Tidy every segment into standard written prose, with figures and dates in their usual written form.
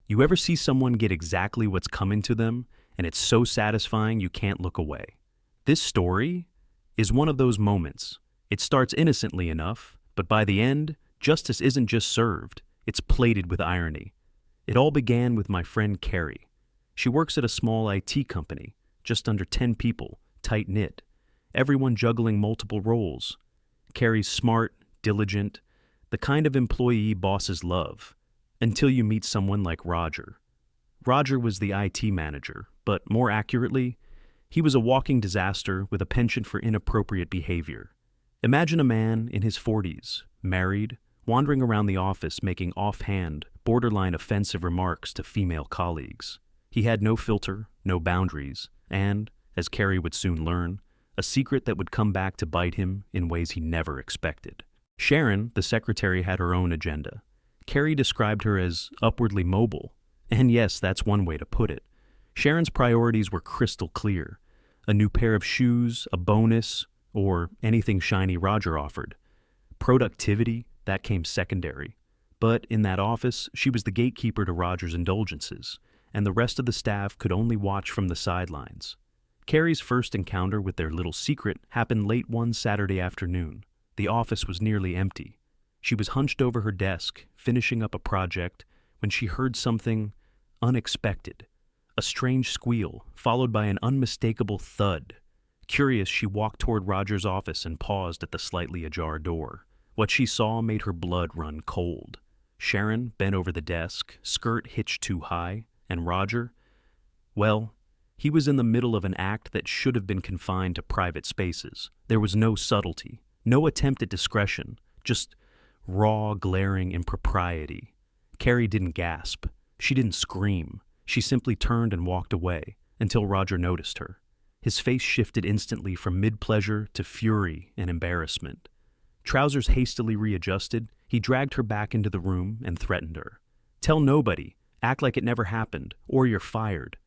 You ever see someone get exactly what's coming to them, and it's so satisfying you can't look away? This story is one of those moments. It starts innocently enough, but by the end, justice isn't just served, it's plated with irony. It all began with my friend Kerry. She works at a small IT company, just under 10 people, tight-knit, everyone juggling multiple roles. Kerry's smart, diligent, the kind of employee bosses love, until you meet someone like Roger. Roger was the IT manager, but more accurately, he was a walking disaster with a penchant for inappropriate behavior. Imagine a man in his 40s, married, wandering around the office making offhand, borderline offensive remarks to female colleagues. He had no filter, no boundaries, and, as Kerry would soon learn, a secret that would come back to bite him in ways he never expected. Sharon, the secretary, had her own agenda. Kerry described her as upwardly mobile, and yes, that's one way to put it. Sharon's priorities were crystal clear. A new pair of shoes, a bonus, or anything shiny Roger offered. Productivity, that came secondary. But in that office, she was the gatekeeper to Roger's indulgences, and the rest of the staff could only watch from the sidelines. Kerry's first encounter with their little secret happened late one Saturday afternoon. The office was nearly empty. She was hunched over her desk, finishing up a project, when she heard something unexpected. A strange squeal, followed by an unmistakable thud. Curious, she walked toward Roger's office and paused at the slightly ajar door. What she saw made her blood run cold. Sharon bent over the desk, skirt hitched too high, and Roger, well, he was in the middle of an act that should have been confined to private spaces. There was no subtlety, no attempt at discretion, just raw, glaring impropriety. Kerry didn't gasp. She didn't scream. She simply turned and walked away, until Roger noticed her. His face shifted instantly from mid-pleasure to fury and embarrassment. Trousers hastily readjusted, he dragged her back into the room and threatened her. "Tell nobody. Act like it never happened, or you're fired."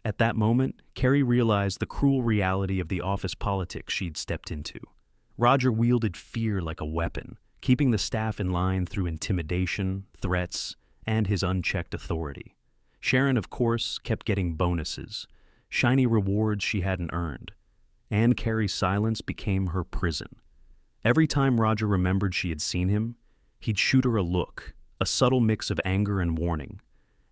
At that moment, Kerry realized the cruel reality of the office politics she'd stepped into. Roger wielded fear like a weapon, keeping the staff in line through intimidation, threats, and his unchecked authority. Sharon, of course, kept getting bonuses, shiny rewards she hadn't earned, and Kerry's silence became her prison. Every time Roger remembered she had seen him, he'd shoot her a look, a subtle mix of anger and warning.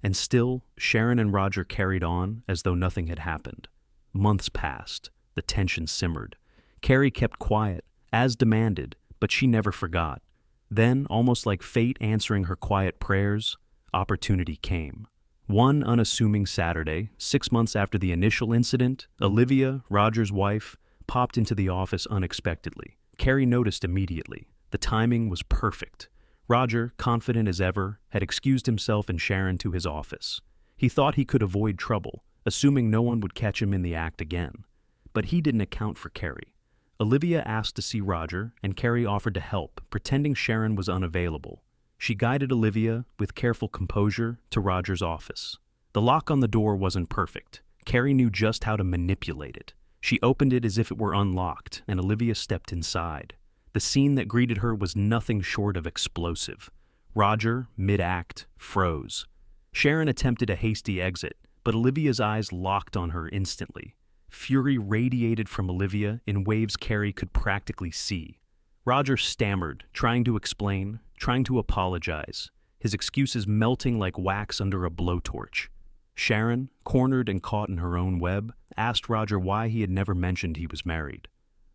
And still, Sharon and Roger carried on as though nothing had happened. Months passed. The tension simmered. Kerry kept quiet, as demanded, but she never forgot. Then, almost like fate answering her quiet prayers, opportunity came. One unassuming Saturday, 6 months after the initial incident, Olivia, Roger's wife, popped into the office unexpectedly. Kerry noticed immediately. The timing was perfect. Roger, confident as ever, had excused himself and Sharon to his office. He thought he could avoid trouble, assuming no one would catch him in the act again. But he didn't account for Kerry. Olivia asked to see Roger, and Kerry offered to help, pretending Sharon was unavailable. She guided Olivia, with careful composure, to Roger's office. The lock on the door wasn't perfect. Kerry knew just how to manipulate it. She opened it as if it were unlocked, and Olivia stepped inside. The scene that greeted her was nothing short of explosive. Roger, mid-act, froze. Sharon attempted a hasty exit, but Olivia's eyes locked on her instantly. Fury radiated from Olivia in waves Kerry could practically see. Roger stammered, trying to explain, trying to apologize, his excuses melting like wax under a blowtorch. Sharon, cornered and caught in her own web, asked Roger why he had never mentioned he was married.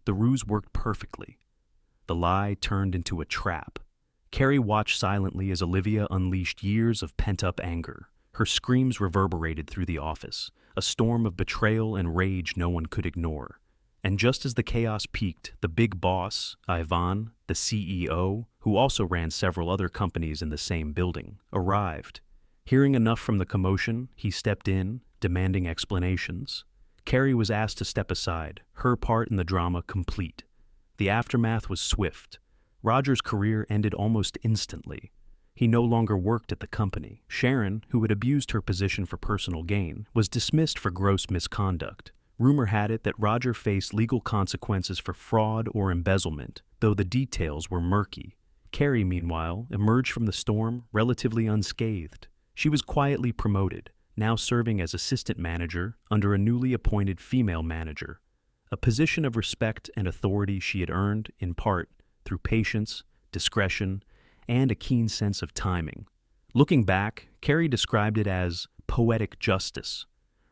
The ruse worked perfectly. The lie turned into a trap. Kerry watched silently as Olivia unleashed years of pent-up anger. Her screams reverberated through the office, a storm of betrayal and rage no one could ignore. And just as the chaos peaked, the big boss, Ivan, the CEO, who also ran several other companies in the same building, arrived. Hearing enough from the commotion, he stepped in, demanding explanations. Kerry was asked to step aside, her part in the drama complete. The aftermath was swift. Roger's career ended almost instantly. He no longer worked at the company. Sharon, who had abused her position for personal gain, was dismissed for gross misconduct. Rumor had it that Roger faced legal consequences for fraud or embezzlement, though the details were murky. Kerry, meanwhile, emerged from the storm relatively unscathed. She was quietly promoted, now serving as assistant manager under a newly appointed female manager, a position of respect and authority she had earned, in part, through patience, discretion, and a keen sense of timing. Looking back, Kerry described it as poetic justice.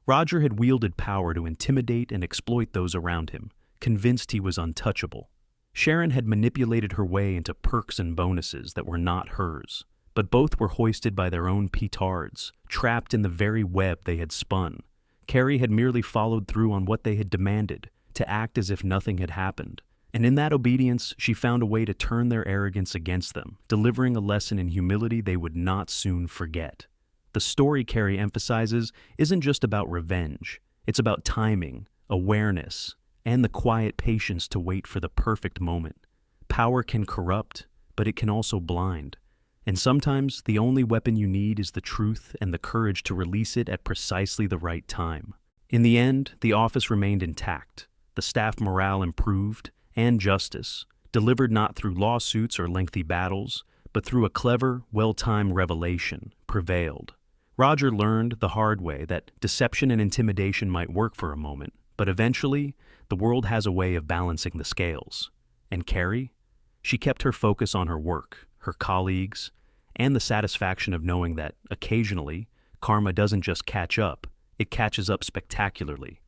Roger had wielded power to intimidate and exploit those around him, convinced he was untouchable. Sharon had manipulated her way into perks and bonuses that were not hers, but both were hoisted by their own petards, trapped in the very web they had spun. Kerry had merely followed through on what they had demanded, to act as if nothing had happened, and in that obedience she found a way to turn their arrogance against them, delivering a lesson in humility they would not soon forget. The story Kerry emphasizes isn't just about revenge, it's about timing, awareness, and the quiet patience to wait for the perfect moment. Power can corrupt, but it can also blind. And sometimes the only weapon you need is the truth and the courage to release it at precisely the right time. In the end, the office remained intact. The staff morale improved, and justice, delivered not through lawsuits or lengthy battles, but through a clever, well-timed revelation, prevailed. Roger learned the hard way that deception and intimidation might work for a moment, but eventually, the world has a way of balancing the scales. And Kerry? She kept her focus on her work, her colleagues, and the satisfaction of knowing that, occasionally, karma doesn't just catch up, it catches up spectacularly.